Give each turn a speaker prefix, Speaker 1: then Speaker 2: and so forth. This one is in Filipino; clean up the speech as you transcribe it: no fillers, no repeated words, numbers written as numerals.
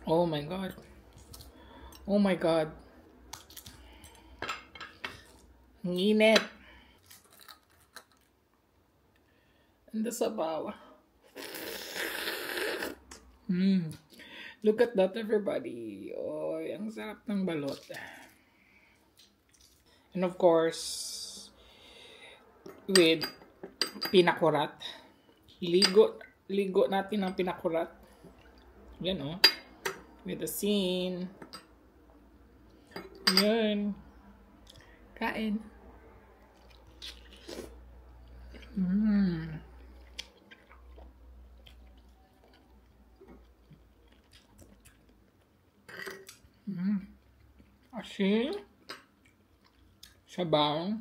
Speaker 1: Oh my God. Oh my God. Ang init. And the sabaw. Look at that, everybody. Oh, ang sarap ng balot. And of course, with pinakurat. Ligo natin ang pinakurat. Yan, oh. With the scene. Yan. Kain. Asin. Sabaw.